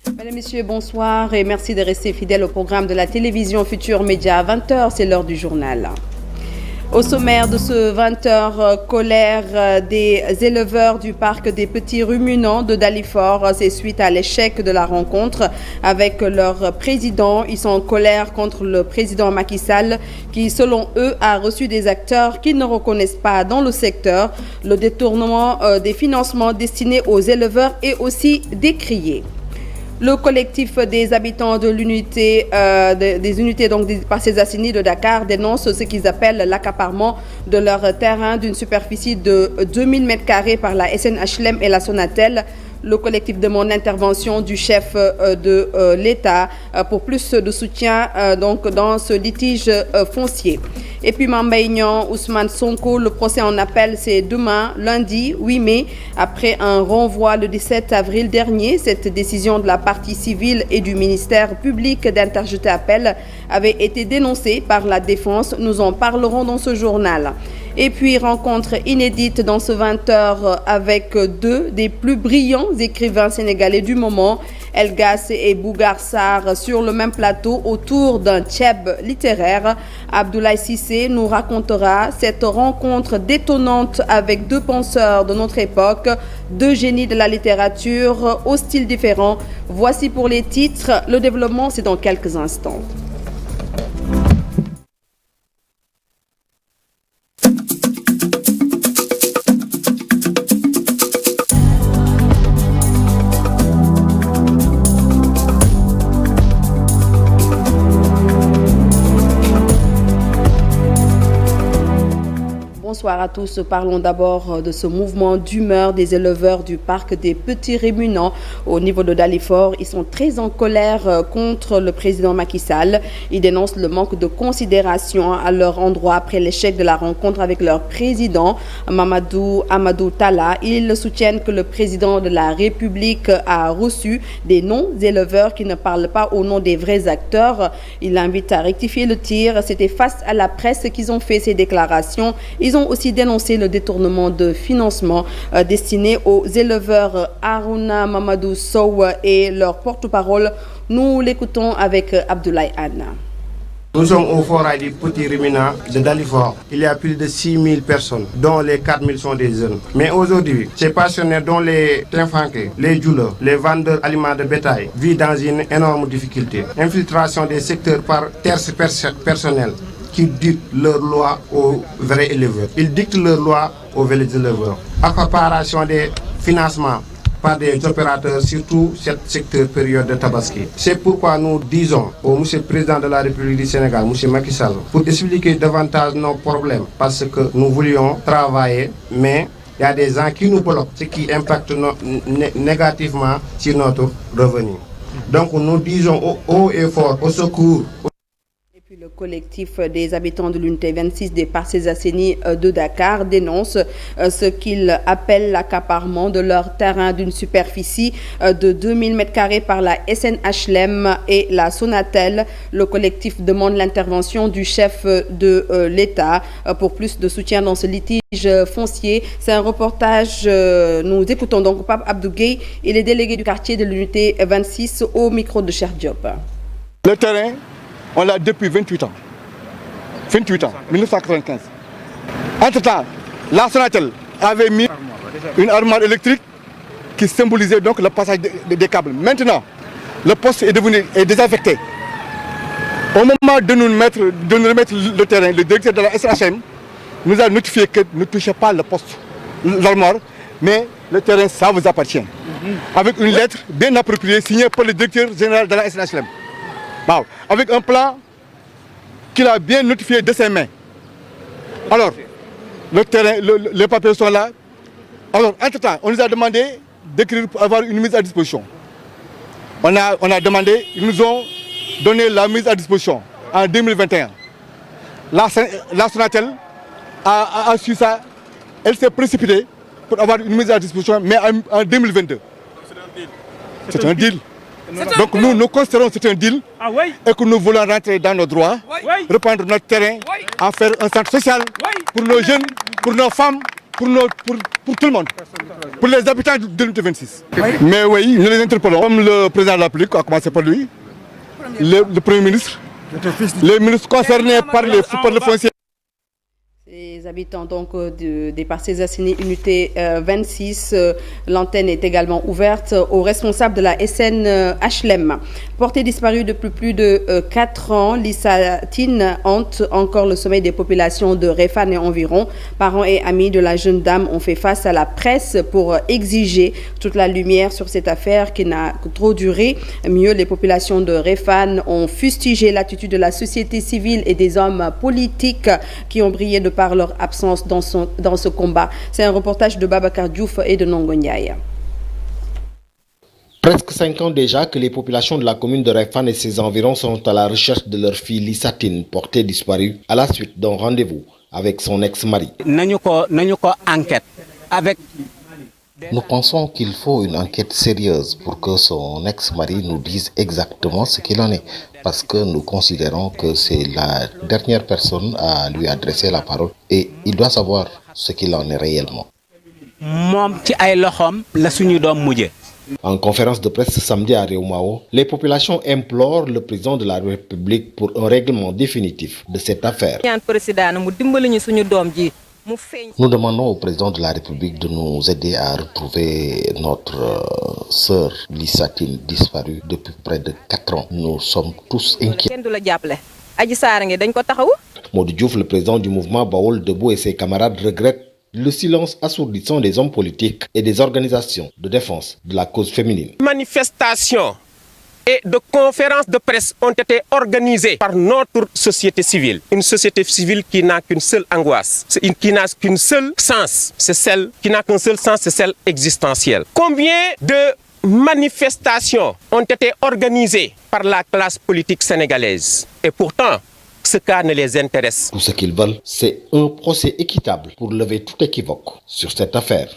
Mesdames, Messieurs, bonsoir et merci de rester fidèles au programme de la télévision Futur Média à 20h, c'est l'heure du journal. Au sommaire de ce 20h, colère des éleveurs du parc des petits ruminants de Dalifort. C'est suite à l'échec de la rencontre avec leur président. Ils sont en colère contre le président Macky Sall qui, selon eux, a reçu des acteurs qu'ils ne reconnaissent pas dans le secteur. Le détournement des financements destinés aux éleveurs est aussi décrié. Le collectif des habitants de l'unité, des unités donc des Parcelles Assainies de Dakar dénonce ce qu'ils appellent l'accaparement de leur terrain d'une superficie de 2000 m² par la SNHLM et la Sonatel. Le collectif demande l'intervention du chef de l'État pour plus de soutien donc dans ce litige foncier. Et puis Mambaignan, Ousmane Sonko, le procès en appel c'est demain, lundi 8 mai, après un renvoi le 17 avril dernier. Cette décision de la partie civile et du ministère public d'interjeter appel avait été dénoncée par la défense. Nous en parlerons dans ce journal. Et puis, rencontre inédite dans ce 20h avec deux des plus brillants écrivains sénégalais du moment, El Gas et Bougar Sarr, sur le même plateau autour d'un tchèb littéraire. Abdoulaye Cissé nous racontera cette rencontre détonnante avec deux penseurs de notre époque, deux génies de la littérature au style différent. Voici pour les titres. Le développement, c'est dans quelques instants. Bonsoir à tous. Parlons d'abord de ce mouvement d'humeur des éleveurs du parc des petits ruminants au niveau de Dalifort. Ils sont très en colère contre le président Macky Sall. Ils dénoncent le manque de considération à leur endroit après l'échec de la rencontre avec leur président, Mamadou Amadou Talla. Ils soutiennent que le président de la République a reçu des non-éleveurs qui ne parlent pas au nom des vrais acteurs. Ils l'invitent à rectifier le tir. C'était face à la presse qu'ils ont fait ces déclarations. Ils ont aussi dénoncé le détournement de financement destiné aux éleveurs. Aruna Mamadou Sow et leur porte-parole. Nous l'écoutons avec Abdoulaye Anna. Nous sommes au forail des petits ruminants de Dalifort. Il y a plus de 6000 personnes, dont les 4000 sont des jeunes. Mais aujourd'hui, ces pensionnaires dont les tinfanqués, les djouleurs, les vendeurs aliments de bétail vivent dans une énorme difficulté. Infiltration des secteurs par terces personnelles qui dictent leurs lois aux vrais éleveurs. Ils dictent leurs lois aux vrais éleveurs. Accaparation des financements par des opérateurs, surtout ce secteur période de Tabaski. C'est pourquoi nous disons au Monsieur le Président de la République du Sénégal, Monsieur Macky Sall, pour expliquer davantage nos problèmes, parce que nous voulions travailler, mais il y a des gens qui nous bloquent, ce qui impacte négativement sur notre revenu. Donc nous disons haut et fort, au secours. Le collectif des habitants de l'unité 26 des Parcelles Assainies de Dakar dénonce ce qu'il appelle l'accaparement de leur terrain d'une superficie de 2000 m² par la SNHLM et la Sonatel. Le collectif demande l'intervention du chef de l'État pour plus de soutien dans ce litige foncier. C'est un reportage, nous écoutons donc Pape Abdou Gueye et les délégués du quartier de l'unité 26 au micro de Cheikh Diop. Le terrain, on l'a depuis 28 ans. 28 ans, 1995. Entre-temps, la Sonatel avait mis une armoire électrique qui symbolisait donc le passage des câbles. Maintenant, le poste est désaffecté. Au moment de nous remettre le terrain, le directeur de la SHM nous a notifié que ne touchez pas le poste, l'armoire, mais le terrain, ça vous appartient. Avec une lettre bien appropriée signée par le directeur général de la SHM. Wow. Avec un plan qu'il a bien notifié de ses mains. Alors, le terrain, les papiers sont là. Alors, entre-temps, on nous a demandé d'écrire pour avoir une mise à disposition. On a demandé, ils nous ont donné la mise à disposition en 2021. La Sonatel a su ça, elle s'est précipitée pour avoir une mise à disposition, mais en 2022. C'est un deal. Donc nous considérons que c'est un deal et que nous voulons rentrer dans nos droits, reprendre notre terrain, en faire un centre social pour nos jeunes, pour nos femmes, pour tout le monde, pour les habitants de l'unité 26. Oui. Mais oui, nous les interpellons, comme le président de la République, a commencé par lui, le Premier ministre, les ministres concernés par le foncier. Les habitants donc des parcelles assignées unité 26, l'antenne est également ouverte aux responsables de la SNHLM. Portée disparue depuis plus de 4 ans, Lissatine hante encore le sommeil des populations de Réfane et environ. Parents et amis de la jeune dame ont fait face à la presse pour exiger toute la lumière sur cette affaire qui n'a que trop duré. Mieux, les populations de Réfane ont fustigé l'attitude de la société civile et des hommes politiques qui ont brillé de par leur absence dans ce combat. C'est un reportage de Babacar Diouf et de Nongo Ndiaye. Presque 5 ans déjà que les populations de la commune de Réfane et ses environs sont à la recherche de leur fille Lissatine, portée disparue à la suite d'un rendez-vous avec son ex-mari. Nous pensons qu'il faut une enquête sérieuse pour que son ex-mari nous dise exactement ce qu'il en est, parce que nous considérons que c'est la dernière personne à lui adresser la parole et il doit savoir ce qu'il en est réellement. En conférence de presse samedi à Réumao, les populations implorent le président de la République pour un règlement définitif de cette affaire. Nous demandons au président de la République de nous aider à retrouver notre sœur Lissatine disparue depuis près de 4 ans. Nous sommes tous inquiets. Modou Diouf, le président du mouvement Baol Debout et ses camarades regrettent le silence assourdissant des hommes politiques et des organisations de défense de la cause féminine. Manifestations et de conférences de presse ont été organisées par notre société civile. Une société civile qui n'a qu'une seule angoisse, qui n'a qu'une seule sens, c'est celle existentielle. Combien de manifestations ont été organisées par la classe politique sénégalaise? Et pourtant, ce cas ne les intéresse. Tout ce qu'ils veulent, c'est un procès équitable pour lever tout équivoque sur cette affaire.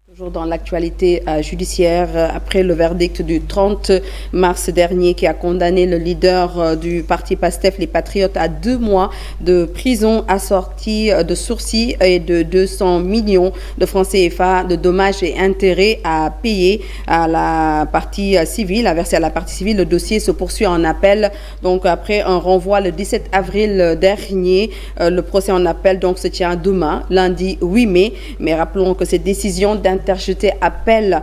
Toujours dans l'actualité judiciaire, après le verdict du 30 mars dernier qui a condamné le leader du parti PASTEF, les Patriotes, à 2 mois de prison assortie de sursis et de 200 millions de francs CFA de dommages et intérêts à payer à la partie civile, à verser à la partie civile. Le dossier se poursuit en appel. Donc après un renvoi le 17 avril dernier, le procès en appel donc se tient demain, lundi 8 mai. Mais rappelons que cette décision d'interjeter appel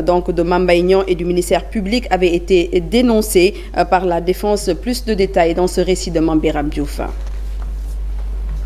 donc de Mame Mbaye Niang et du ministère public avait été dénoncée par la défense. Plus de détails dans ce récit de Mambiram Diouf.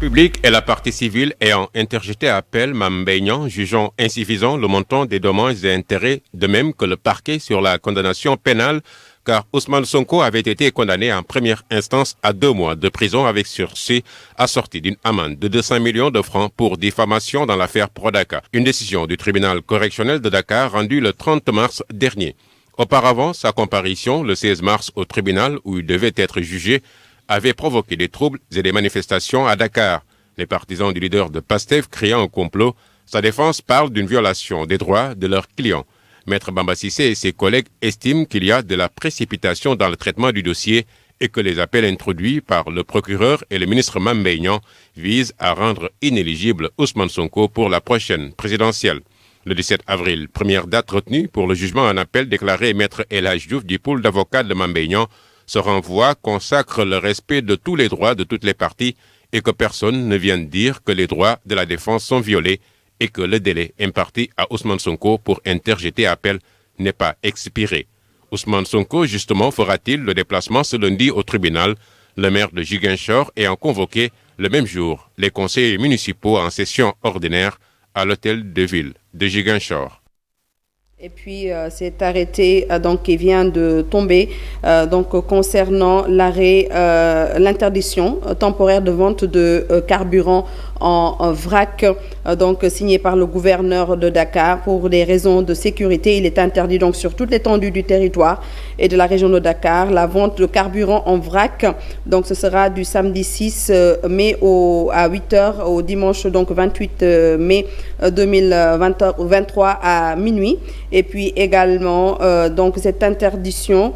Public et la partie civile ayant interjeté appel, Mame Mbaye Niang jugeant insuffisant le montant des dommages et intérêts, de même que le parquet sur la condamnation pénale, car Ousmane Sonko avait été condamné en première instance à 2 mois de prison avec sursis, assorti d'une amende de 200 millions de francs pour diffamation dans l'affaire Prodaca. Une décision du tribunal correctionnel de Dakar rendue le 30 mars dernier. Auparavant, sa comparution le 16 mars au tribunal où il devait être jugé avait provoqué des troubles et des manifestations à Dakar. Les partisans du leader de PASTEF criant au complot, sa défense parle d'une violation des droits de leurs clients. Maître Bamba Cissé et ses collègues estiment qu'il y a de la précipitation dans le traitement du dossier et que les appels introduits par le procureur et le ministre Mame Mbaye Niang visent à rendre inéligible Ousmane Sonko pour la prochaine présidentielle. Le 17 avril, première date retenue pour le jugement en appel déclaré Maître El Hadj Diouf du pool d'avocats de Mame Mbaye Niang, ce renvoi consacre le respect de tous les droits de toutes les parties et que personne ne vienne dire que les droits de la défense sont violés et que le délai imparti à Ousmane Sonko pour interjeter appel n'est pas expiré. Ousmane Sonko, justement, fera-t-il le déplacement ce lundi au tribunal, le maire de Ziguinchor ayant convoqué le même jour les conseillers municipaux en session ordinaire à l'hôtel de ville de Ziguinchor. Et puis cet arrêté donc qui vient de tomber donc concernant l'interdiction temporaire de vente de carburant en vrac, donc signé par le gouverneur de Dakar. Pour des raisons de sécurité, il est interdit donc sur toute l'étendue du territoire et de la région de Dakar la vente de carburant en vrac. Donc ce sera du samedi 6 mai à 8h au dimanche donc 28 mai 2023 à minuit. Et puis également donc cette interdiction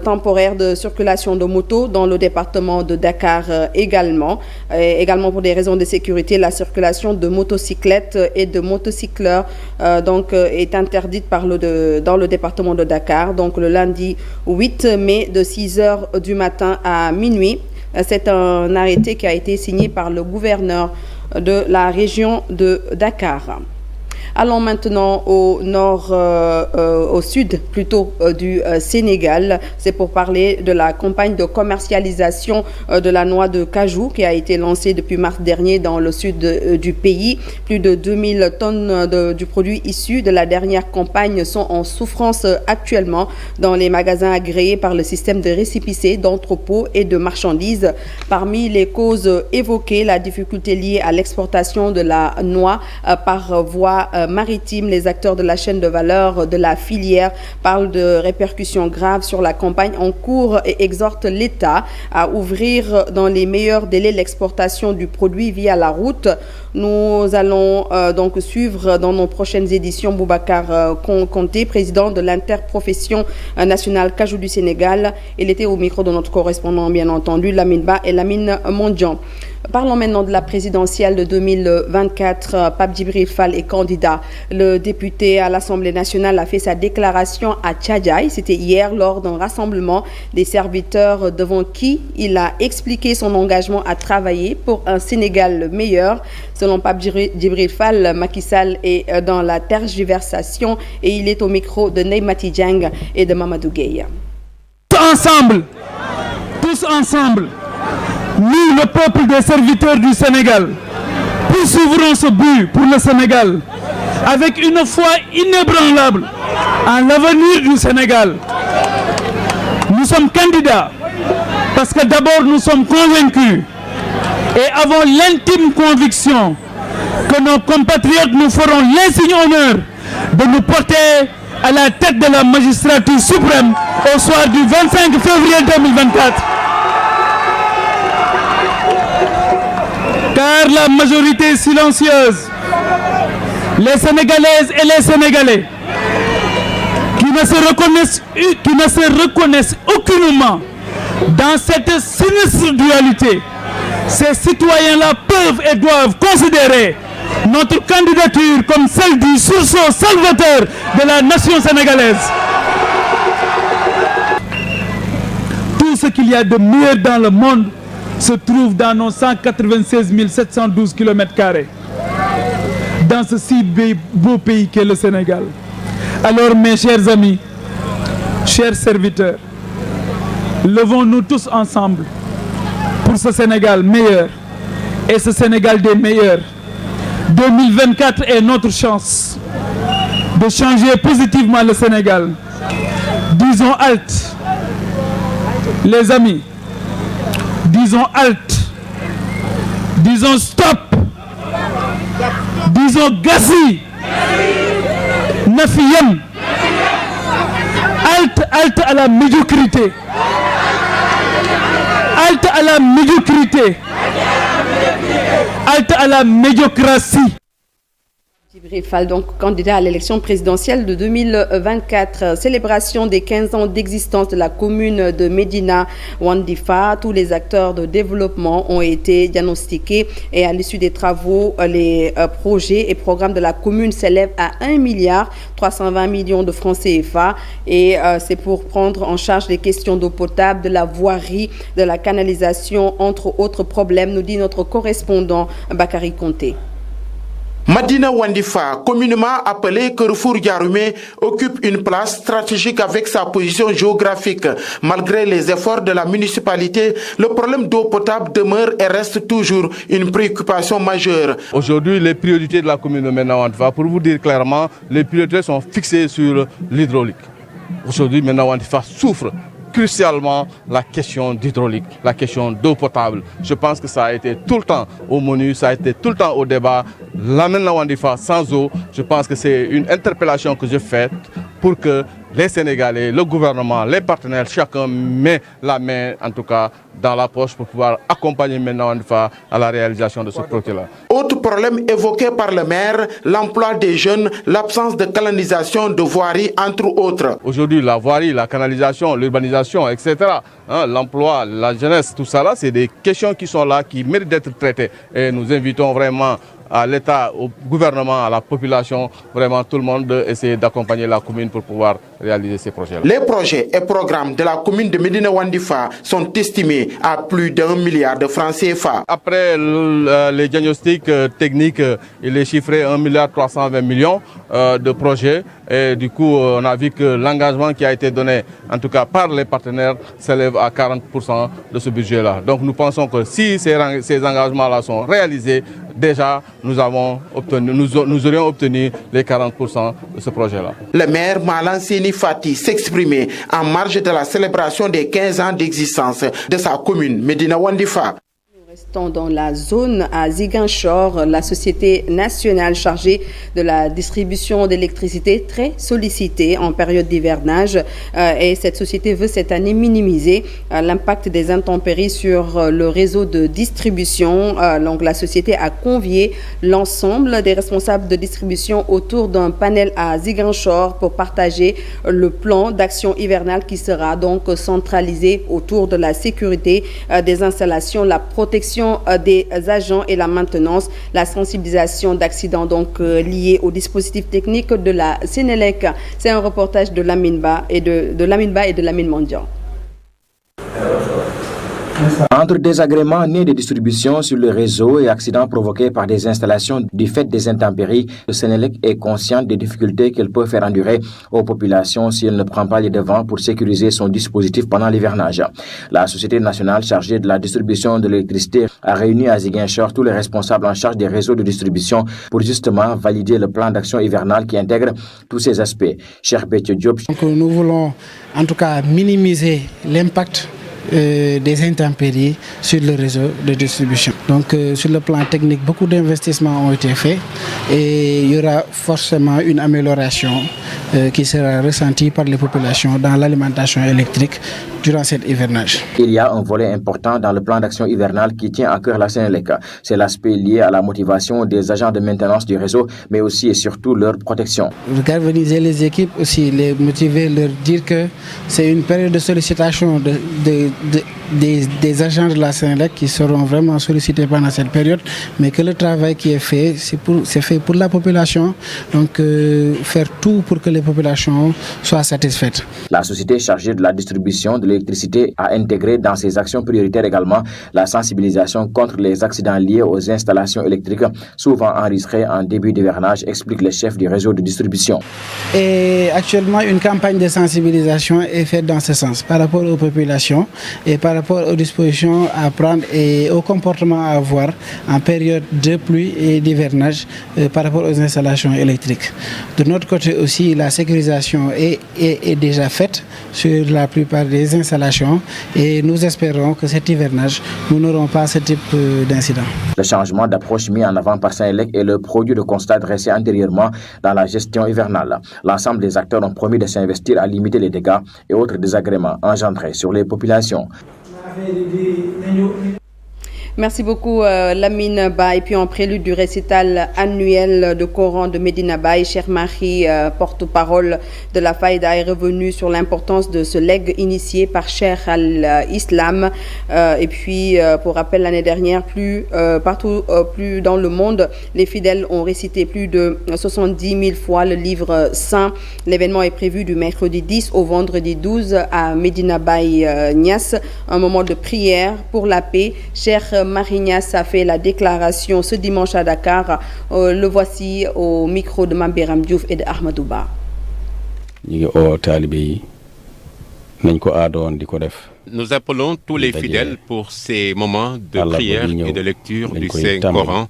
temporaire de circulation de moto dans le département de Dakar également pour des raisons de sécurité. sécurité, la circulation de motocyclettes et de motocycleurs est interdite dans le département de Dakar. Donc le lundi 8 mai de 6h du matin à minuit. C'est un arrêté qui a été signé par le gouverneur de la région de Dakar. Allons maintenant au sud plutôt du Sénégal. C'est pour parler de la campagne de commercialisation de la noix de cajou qui a été lancée depuis mars dernier dans le sud du pays. Plus de 2000 tonnes du produit issu de la dernière campagne sont en souffrance actuellement dans les magasins agréés par le système de récépissé, d'entrepôt et de marchandises. Parmi les causes évoquées, la difficulté liée à l'exportation de la noix par voie maritime. Les acteurs de la chaîne de valeur de la filière parlent de répercussions graves sur la campagne en cours et exhortent l'État à ouvrir dans les meilleurs délais l'exportation du produit via la route. Nous allons donc suivre dans nos prochaines éditions Boubacar Konté, président de l'interprofession nationale Cajou du Sénégal. Il était au micro de notre correspondant, bien entendu, Lamine Ba et Lamine Mondian. Parlons maintenant de la présidentielle de 2024. Pape Djibril Fall est candidat. Le député à l'Assemblée nationale a fait sa déclaration à Tchadjaï. C'était hier lors d'un rassemblement des serviteurs devant qui il a expliqué son engagement à travailler pour un Sénégal meilleur. Selon Pape Djibril Fall, Macky Sall est dans la tergiversation et il est au micro de Neymati Dieng et de Mamadou Gueye. Tous ensemble, nous, le peuple des serviteurs du Sénégal, poursuivrons ce but pour le Sénégal avec une foi inébranlable en l'avenir du Sénégal. Nous sommes candidats parce que d'abord nous sommes convaincus et avons l'intime conviction que nos compatriotes nous feront l'insigne honneur de nous porter à la tête de la magistrature suprême au soir du 25 février 2024. Car la majorité silencieuse, les Sénégalaises et les Sénégalais, qui ne se reconnaissent aucunement dans cette sinistre dualité, ces citoyens-là peuvent et doivent considérer notre candidature comme celle du sursaut salvateur de la nation sénégalaise. Tout ce qu'il y a de meilleur dans le monde se trouve dans nos 196 712 km², dans ce si beau pays qu'est le Sénégal. Alors mes chers amis, chers serviteurs, levons-nous tous ensemble pour ce Sénégal meilleur et ce Sénégal des meilleurs. 2024 est notre chance de changer positivement le Sénégal. Disons halte, les amis. Disons halte, disons stop, disons gassi, nafiyem, halte à la médiocrité, halte à la médiocrité, halte à la médiocratie. Djibril Fall, donc candidat à l'élection présidentielle de 2024. Célébration des 15 ans d'existence de la commune de Médina Wandifa. Tous les acteurs de développement ont été diagnostiqués et à l'issue des travaux, les projets et programmes de la commune s'élèvent à 1,320 milliard de francs CFA et c'est pour prendre en charge les questions d'eau potable, de la voirie, de la canalisation, entre autres problèmes, nous dit notre correspondant Bakary Konté. Madina Wandifa, communément appelée Carrefour Diaroumé, occupe une place stratégique avec sa position géographique. Malgré les efforts de la municipalité, le problème d'eau potable demeure et reste toujours une préoccupation majeure. Aujourd'hui, les priorités de la commune de Médina Wandifa, pour vous dire clairement, les priorités sont fixées sur l'hydraulique. Aujourd'hui, Médina Wandifa souffre crucialement la question d'hydraulique, la question d'eau potable. Je pense que ça a été tout le temps au menu, ça a été tout le temps au débat. La Médina Wandifa sans eau, je pense que c'est une interpellation que je fais pour que les Sénégalais, le gouvernement, les partenaires, chacun met la main en tout cas dans la poche pour pouvoir accompagner maintenant Wandifa à la réalisation de ce projet-là. Autre problème évoqué par le maire, l'emploi des jeunes, l'absence de canalisation, de voirie, entre autres. Aujourd'hui, la voirie, la canalisation, l'urbanisation, etc., l'emploi, la jeunesse, tout ça là, c'est des questions qui sont là, qui méritent d'être traitées. Et nous invitons vraiment à l'État, au gouvernement, à la population, vraiment tout le monde d'essayer d'accompagner la commune pour pouvoir réaliser ces projets-là. Les projets et programmes de la commune de Médina Wandifa sont estimés à plus d'1 milliard de francs CFA. Après les diagnostics techniques, il est chiffré 1,320 milliard de projets. Et du coup, on a vu que l'engagement qui a été donné, en tout cas par les partenaires, s'élève à 40% de ce budget-là. Donc nous pensons que si ces engagements-là sont réalisés, déjà nous aurions obtenu les 40% de ce projet-là. Le maire Malan Seni Fati s'exprimait en marge de la célébration des 15 ans d'existence de sa commune, Médina Wandifa. Restons dans la zone à Ziguinchor, la société nationale chargée de la distribution d'électricité très sollicitée en période d'hivernage et cette société veut cette année minimiser l'impact des intempéries sur le réseau de distribution. Donc la société a convié l'ensemble des responsables de distribution autour d'un panel à Ziguinchor pour partager le plan d'action hivernale qui sera donc centralisé autour de la sécurité des installations, la protection des agents et la maintenance, la sensibilisation d'accidents donc liés aux dispositifs techniques de la Sénélec. C'est un reportage de Lamine Ba et de Lamine Mandian. Entre désagréments nés de distribution sur le réseau et accidents provoqués par des installations du fait des intempéries, le Sénélec est conscient des difficultés qu'elle peut faire endurer aux populations si elle ne prend pas les devants pour sécuriser son dispositif pendant l'hivernage. La Société nationale chargée de la distribution de l'électricité a réuni à Ziguinchor tous les responsables en charge des réseaux de distribution pour justement valider le plan d'action hivernale qui intègre tous ces aspects. Cheikh Béthio Diop. Donc nous voulons en tout cas minimiser l'impact des intempéries sur le réseau de distribution. Donc sur le plan technique, beaucoup d'investissements ont été faits et il y aura forcément une amélioration qui sera ressentie par les populations dans l'alimentation électrique durant cet hivernage. Il y a un volet important dans le plan d'action hivernal qui tient à cœur la Sénélec. C'est l'aspect lié à la motivation des agents de maintenance du réseau, mais aussi et surtout leur protection. Galvaniser les équipes aussi, les motiver, leur dire que c'est une période de sollicitation des agents de la Sénélec qui seront vraiment sollicités pendant cette période, mais que le travail qui est fait, c'est fait pour la population, donc faire tout pour que les populations soient satisfaites. La société chargée de la distribution de l'électricité a intégré dans ses actions prioritaires également la sensibilisation contre les accidents liés aux installations électriques, souvent enregistrées en début d'hivernage, explique le chef du réseau de distribution. Et actuellement, une campagne de sensibilisation est faite dans ce sens, par rapport aux populations et par rapport aux dispositions à prendre et au comportement à avoir en période de pluie et d'hivernage par rapport aux installations électriques. De notre côté aussi, la sécurisation est déjà faite sur la plupart des installations et nous espérons que cet hivernage, nous n'aurons pas ce type d'incident. Le changement d'approche mis en avant par Sénélec est le produit de constats dressés antérieurement dans la gestion hivernale. L'ensemble des acteurs ont promis de s'investir à limiter les dégâts et autres désagréments engendrés sur les populations. Merci beaucoup Lamine Ba. Et puis en prélude du récital annuel de Coran de Médina Baye, Cheikh Mahi, porte-parole de la Faïda, est revenu sur l'importance de ce legs initié par Cheikh al-Islam. Et puis pour rappel, l'année dernière, partout dans le monde, les fidèles ont récité plus de 70 000 fois le livre saint. L'événement est prévu du mercredi 10 au vendredi 12 à Médina Baye Niass, un moment de prière pour la paix. Cheikh Marignas a fait la déclaration ce dimanche à Dakar. Le voici au micro de Mambiram Diouf et de Ahmadou Ba. Nous appelons tous les fidèles pour ces moments de prière et de lecture du Saint-Coran.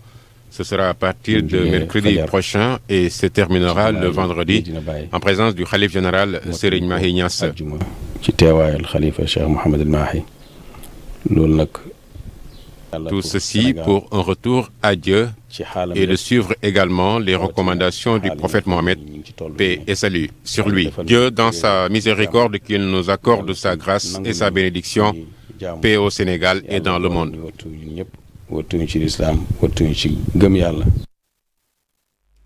Ce sera à partir de mercredi prochain et se terminera le vendredi en présence du Khalif général Serigne Mahi Niass. Tout ceci pour un retour à Dieu et de suivre également les recommandations du prophète Mohammed, paix et salut sur lui. Dieu, dans sa miséricorde, qu'il nous accorde sa grâce et sa bénédiction paix au Sénégal et dans le monde.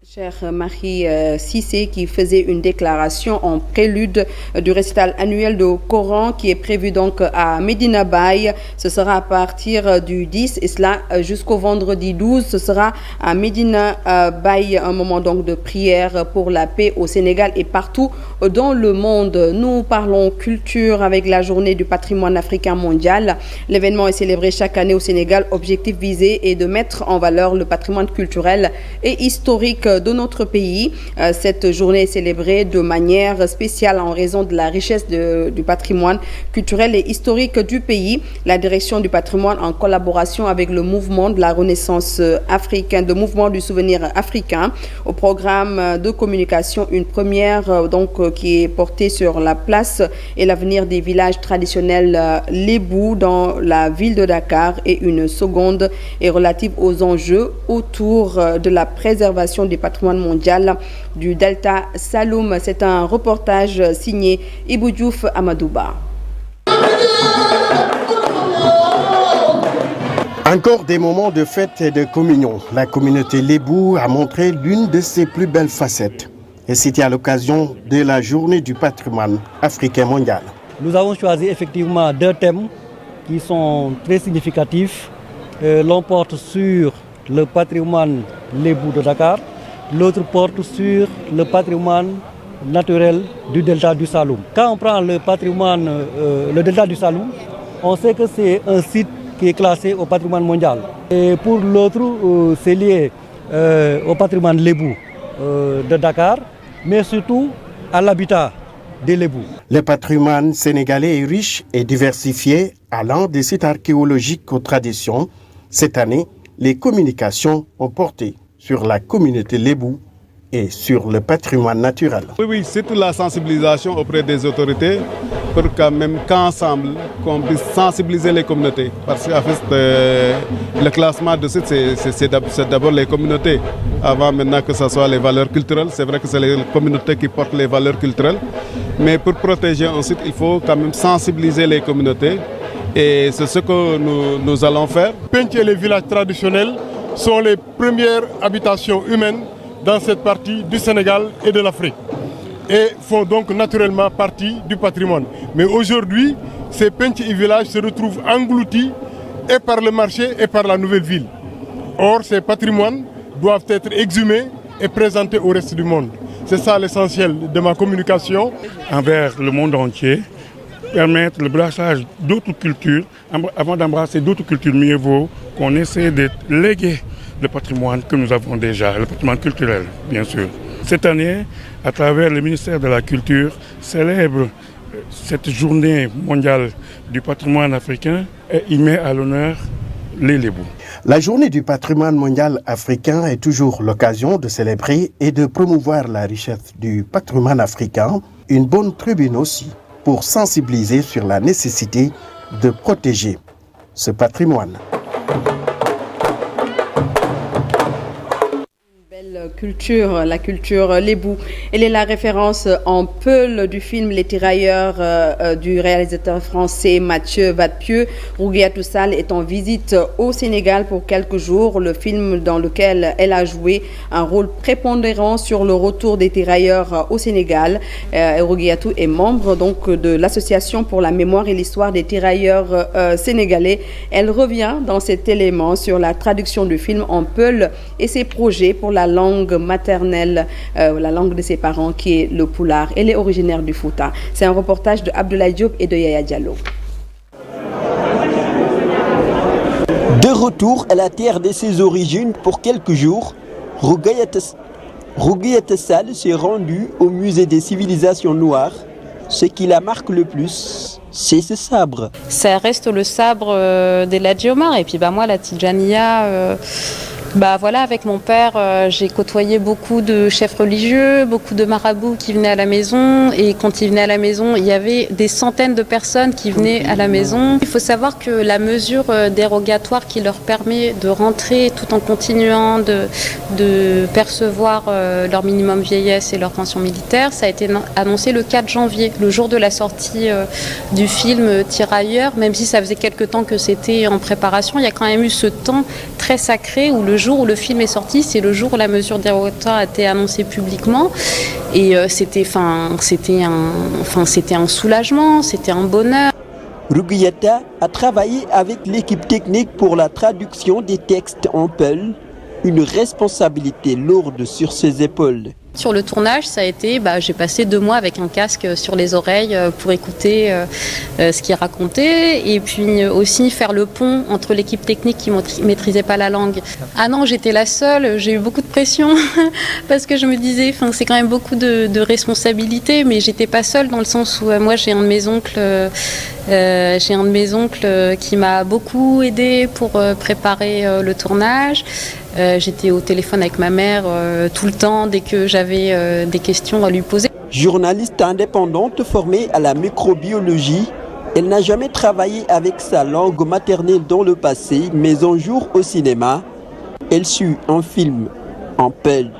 Chère Marie Cissé, qui faisait une déclaration en prélude du récital annuel du Coran qui est prévu donc à Medina Baye. Ce sera à partir du 10 et cela jusqu'au vendredi 12. Ce sera à Medina Baye un moment donc de prière pour la paix au Sénégal et partout dans le monde. Nous parlons culture avec la journée du patrimoine africain mondial. L'événement est célébré chaque année au Sénégal. Objectif visé est de mettre en valeur le patrimoine culturel et historique de notre pays. Cette journée est célébrée de manière spéciale en raison de la richesse du patrimoine culturel et historique du pays. La direction du patrimoine, en collaboration avec le mouvement de la Renaissance africaine, le mouvement du souvenir africain, au programme de communication, une première qui est portée sur la place et l'avenir des villages traditionnels lébou dans la ville de Dakar, et une seconde est relative aux enjeux autour de la préservation du patrimoine mondial du Delta Saloum. C'est un reportage signé Ibou Diouf Amadouba. Encore des moments de fête et de communion. La communauté lébou a montré l'une de ses plus belles facettes. Et c'était à l'occasion de la journée du patrimoine africain mondial. Nous avons choisi effectivement deux thèmes qui sont très significatifs. L'un porte sur le patrimoine lébou de Dakar. L'autre porte sur le patrimoine naturel du delta du Saloum. Quand on prend le patrimoine, le delta du Saloum, on sait que c'est un site qui est classé au patrimoine mondial. Et pour l'autre, c'est lié au patrimoine lébou de Dakar, mais surtout à l'habitat des lébous. Le patrimoine sénégalais est riche et diversifié, allant des sites archéologiques aux traditions. Cette année, les communications ont porté sur la communauté lébou et sur le patrimoine naturel. Oui, c'est toute la sensibilisation auprès des autorités pour quand même qu'ensemble, qu'on puisse sensibiliser les communautés. Parce qu'en fait, le classement de sites, c'est d'abord les communautés. Avant maintenant que ce soit les valeurs culturelles, c'est vrai que c'est les communautés qui portent les valeurs culturelles. Mais pour protéger un site, il faut quand même sensibiliser les communautés. Et c'est ce que nous allons faire. Pench et les villages traditionnels sont les premières habitations humaines dans cette partie du Sénégal et de l'Afrique et font donc naturellement partie du patrimoine. Mais aujourd'hui, ces Pench et villages se retrouvent engloutis et par le marché et par la nouvelle ville. Or, ces patrimoines doivent être exhumés et présentés au reste du monde. C'est ça l'essentiel de ma communication envers le monde entier. Permettre le brassage d'autres cultures. Avant d'embrasser d'autres cultures, mieux vaut qu'on essaie de léguer le patrimoine que nous avons déjà, le patrimoine culturel, bien sûr. Cette année, à travers le ministère de la Culture, célèbre cette journée mondiale du patrimoine africain et y met à l'honneur les lébous. La journée du patrimoine mondial africain est toujours l'occasion de célébrer et de promouvoir la richesse du patrimoine africain. Une bonne tribune aussi pour sensibiliser sur la nécessité de protéger ce patrimoine. Culture, la culture lébou. Elle est la référence en peul du film Les Tirailleurs du réalisateur français Mathieu Vadepieux. Rougiatou Sall est en visite au Sénégal pour quelques jours. Le film dans lequel elle a joué un rôle prépondérant sur le retour des tirailleurs au Sénégal. Rougiatou est membre donc de l'association pour la mémoire et l'histoire des tirailleurs sénégalais. Elle revient dans cet élément sur la traduction du film en peul et ses projets pour la langue maternelle, la langue de ses parents qui est le Pulaar. Elle est originaire du Fouta. C'est un reportage de Abdoulaye Diop et de Yaya Diallo. De retour à la terre de ses origines pour quelques jours, Rougiatou Sall s'est rendu au musée des civilisations noires. Ce qui la marque le plus, c'est ce sabre. Ça reste le sabre des Ladji Omar. Et puis moi, la Tidjaniya, Voilà, avec mon père, j'ai côtoyé beaucoup de chefs religieux, beaucoup de marabouts qui venaient à la maison. Et quand ils venaient à la maison, il y avait des centaines de personnes qui venaient à la maison. Il faut savoir que la mesure dérogatoire qui leur permet de rentrer tout en continuant de percevoir leur minimum vieillesse et leur pension militaire, ça a été annoncé le 4 janvier, le jour de la sortie du film Tirailleurs. Même si ça faisait quelque temps que c'était en préparation, il y a quand même eu ce temps très sacré où le jour où le film est sorti, c'est le jour où la mesure dérogatoire a été annoncée publiquement. Et c'était un soulagement, c'était un bonheur. Rougiata a travaillé avec l'équipe technique pour la traduction des textes en peul, une responsabilité lourde sur ses épaules. Sur le tournage, ça a été, j'ai passé 2 mois avec un casque sur les oreilles pour écouter ce qu'il racontait et puis aussi faire le pont entre l'équipe technique qui ne maîtrisait pas la langue. Ah non, j'étais la seule, j'ai eu beaucoup de pression parce que je me disais, c'est quand même beaucoup de responsabilités, mais j'étais pas seule dans le sens où moi j'ai un de mes oncles qui m'a beaucoup aidée pour préparer le tournage. J'étais au téléphone avec ma mère tout le temps dès que j'avais des questions à lui poser. Journaliste indépendante formée à la microbiologie, elle n'a jamais travaillé avec sa langue maternelle dans le passé, mais un jour au cinéma, elle suit un film en peul.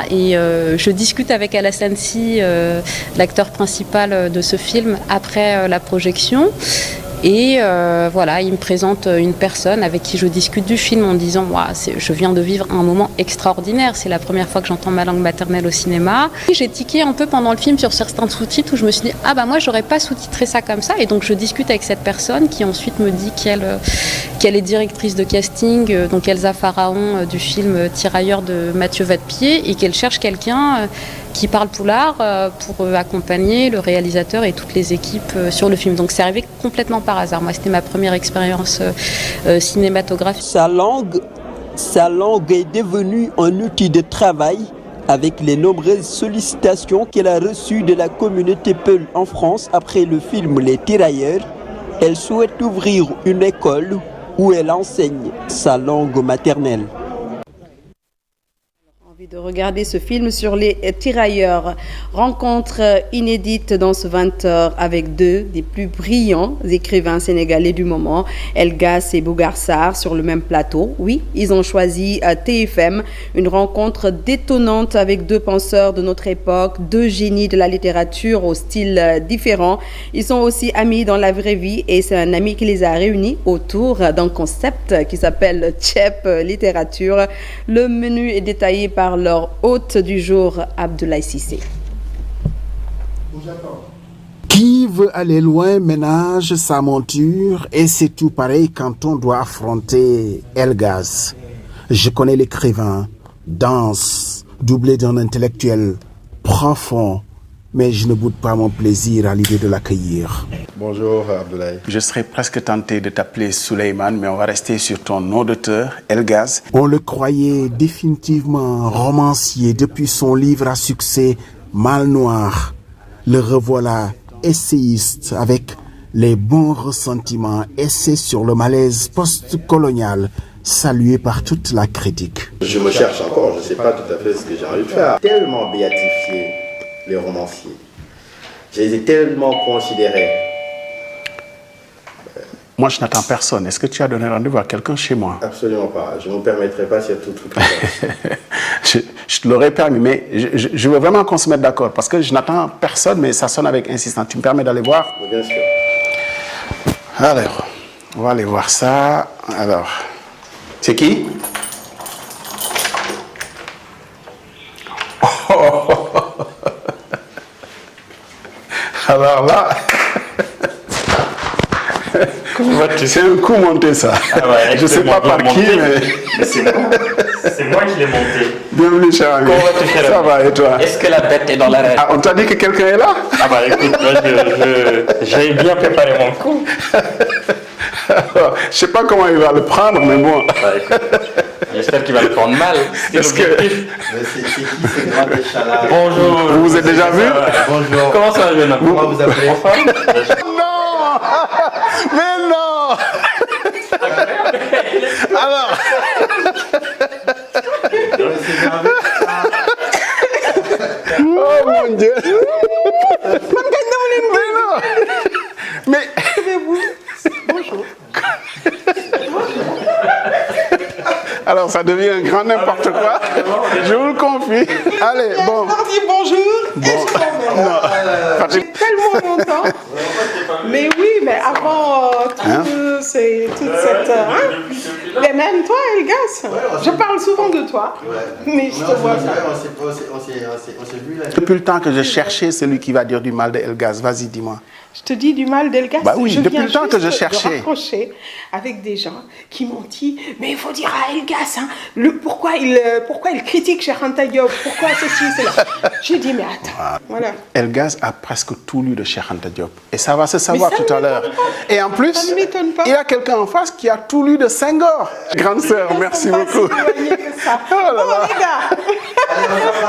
Et je discute avec Alassane Sy, l'acteur principal de ce film, après la projection. Et il me présente une personne avec qui je discute du film en disant je viens de vivre un moment extraordinaire, c'est la première fois que j'entends ma langue maternelle au cinéma. Et j'ai tiqué un peu pendant le film sur certains sous-titres où je me suis dit moi j'aurais pas sous-titré ça comme ça, et donc je discute avec cette personne qui ensuite me dit qu'elle est directrice de casting, donc Elsa Pharaon du film Tirailleurs de Mathieu Vadepied, et qu'elle cherche quelqu'un qui parle poulard pour accompagner le réalisateur et toutes les équipes sur le film. Donc c'est arrivé complètement par hasard. Moi, c'était ma première expérience cinématographique. Sa langue est devenue un outil de travail avec les nombreuses sollicitations qu'elle a reçues de la communauté peul en France après le film Les Tirailleurs. Elle souhaite ouvrir une école où elle enseigne sa langue maternelle. De regarder ce film sur les tirailleurs. Rencontre inédite dans ce 20h avec 2 des plus brillants écrivains sénégalais du moment, Elgas et Bougar Sarr, sur le même plateau. Oui, ils ont choisi TFM, une rencontre détonnante avec 2 penseurs de notre époque, 2 génies de la littérature au style différent. Ils sont aussi amis dans la vraie vie et c'est un ami qui les a réunis autour d'un concept qui s'appelle Tchep Littérature. Le menu est détaillé par leur hôte du jour, Abdoulaye Cissé. Qui veut aller loin ménage sa monture et c'est tout pareil quand on doit affronter Elgas. Je connais l'écrivain, dense, doublé d'un intellectuel profond, mais je ne boude pas mon plaisir à l'idée de l'accueillir. Bonjour Abdoulaye. Je serais presque tenté de t'appeler Souleymane, mais on va rester sur ton nom d'auteur, Elgas. On le croyait définitivement romancier depuis son livre à succès Mal Noir. Le revoilà essayiste avec les bons ressentiments, essais sur le malaise post-colonial, salué par toute la critique. Je me cherche encore, je ne sais pas tout à fait ce que j'ai envie de faire. Tellement béatifié les romanciers. Je les ai tellement considérés. Moi, je n'attends personne. Est-ce que tu as donné rendez-vous à quelqu'un chez moi? Absolument pas. Je ne me permettrai pas s'il y a tout truc. Je te l'aurais permis, mais je veux vraiment qu'on se mette d'accord parce que je n'attends personne, mais ça sonne avec insistance. Tu me permets d'aller voir? Bien sûr. Alors, on va aller voir ça. Alors, c'est qui? Alors là, c'est un coup monté ça. Ah ouais, je ne sais pas par qui, mais... C'est moi qui l'ai monté. Bienvenue, cher ami. Comment vas-tu, cher ami? Ça va, et toi? Est-ce que la bête est dans l'arène? Ah, on t'a dit que quelqu'un est là? Ah bah écoute, moi j'avais bien préparé mon coup. Je ne sais pas comment il va le prendre, mais bon. J'espère qu'il va le prendre mal. Est-ce que... C'est qui ce grand échalade? Bonjour. Vous vous êtes déjà vu? Bonjour. Comment ça va, jeune homme? Comment vous appelez? Non! Mais non! Alors... Oh mon Dieu. Mais bonjour. Alors ça devient un grand n'importe quoi. Je vous le confie. Allez, bon. Bonjour. Bon. J'ai tellement longtemps. Mais oui, mais avant toute cette... Mais même toi, Elgas, je parle souvent de toi. Mais je te vois ça. On s'est vu là. Depuis le temps que je cherchais celui qui va dire du mal de Elgas. Vas-y, dis-moi. Je te dis du mal d'Elgas. Bah oui, depuis le temps que je cherchais. Je rapprocher avec des gens qui m'ont dit, mais il faut dire à Elgas, hein, pourquoi il critique Cheikh Anta Diop, pourquoi ceci, cela. J'ai dit, mais attends, voilà. Elgas a presque tout lu de Cheikh Anta Diop. Et ça va se savoir tout à l'heure. Et en plus, il y a quelqu'un en face qui a tout lu de Senghor. Grande sœur, merci beaucoup. Oh là là.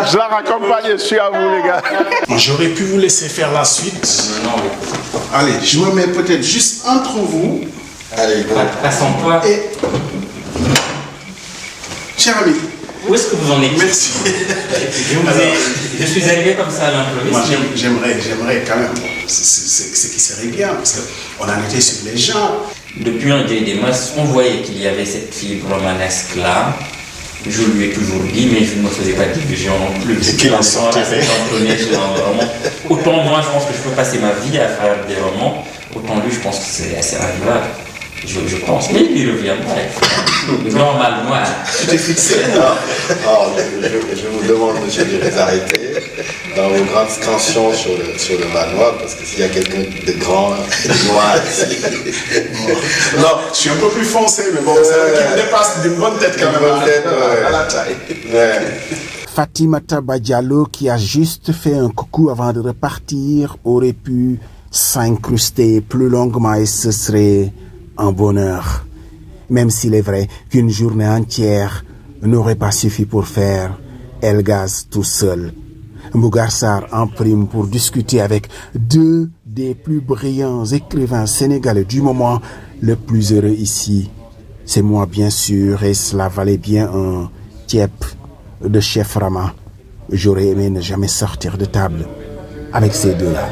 Je la raccompagne, je suis à vous les gars. J'aurais pu vous laisser faire la suite. Allez, je me mets peut-être juste entre vous. Allez, passe-en-toi. Et... Cher ami. Où est-ce que vous en êtes? Merci. Je suis arrivé comme ça à l'improviste. Moi, j'aimerais quand même ce qui serait bien, parce qu'on en était sur les gens. Depuis un deuil des masses, on voyait qu'il y avait cette fibre romanesque là. Je lui ai toujours dit, mais je ne me faisais pas d'illusions non plus. C'est qu'il en sortait. Autant moi, je pense que je peux passer ma vie à faire des romans, autant lui, je pense que c'est assez radical. Je pense. Mais il reviendra. Normalement. Tu t'es fixé. Je vous demande, monsieur, de les arrêter dans vos grandes scansions sur le manoir, parce que s'il y a quelqu'un de grand, de noir ici. Non, je suis un peu plus foncé, mais bon, c'est vrai qu'il me dépasse d'une bonne tête quand même. À la taille. Ouais. Fatimata Badialo, qui a juste fait un coucou avant de repartir, aurait pu s'incruster plus longuement et ce serait un bonheur. Même s'il est vrai qu'une journée entière n'aurait pas suffi pour faire Elgas tout seul. Mbougar Sarr en prime pour discuter avec deux des plus brillants écrivains sénégalais du moment. Le plus heureux ici, c'est moi bien sûr, et cela valait bien un tiep de chef Rama. J'aurais aimé ne jamais sortir de table avec ces deux-là.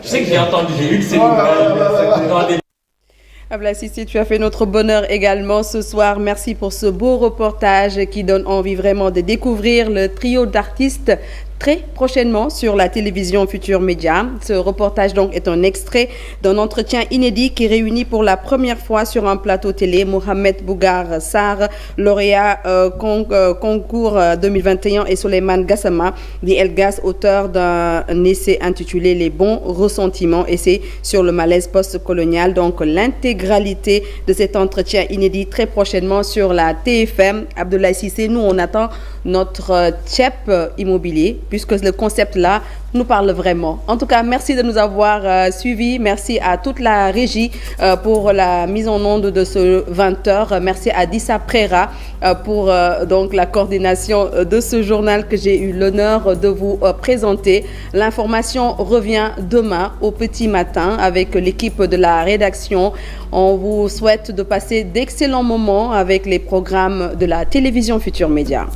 Je sais que j'ai lu que c'est dans des... Abla Sissi, tu as fait notre bonheur également ce soir. Merci pour ce beau reportage qui donne envie vraiment de découvrir le trio d'artistes très prochainement sur la télévision Futur Média. Ce reportage donc est un extrait d'un entretien inédit qui réunit pour la première fois sur un plateau télé Mohamed Mbougar Sarr, lauréat concours 2021, et Souleymane Gassama, dit Elgas, auteur d'un essai intitulé Les bons ressentiments, essai sur le malaise post-colonial. Donc l'intégralité de cet entretien inédit très prochainement sur la TFM. Abdoulaye Cissé, nous on attend notre tchèp immobilier, puisque le concept-là nous parle vraiment. En tout cas, merci de nous avoir suivis. Merci à toute la régie pour la mise en onde de ce 20h. Merci à Dissa Prera pour donc la coordination de ce journal que j'ai eu l'honneur de vous présenter. L'information revient demain au petit matin avec l'équipe de la rédaction. On vous souhaite de passer d'excellents moments avec les programmes de la télévision Futur Média.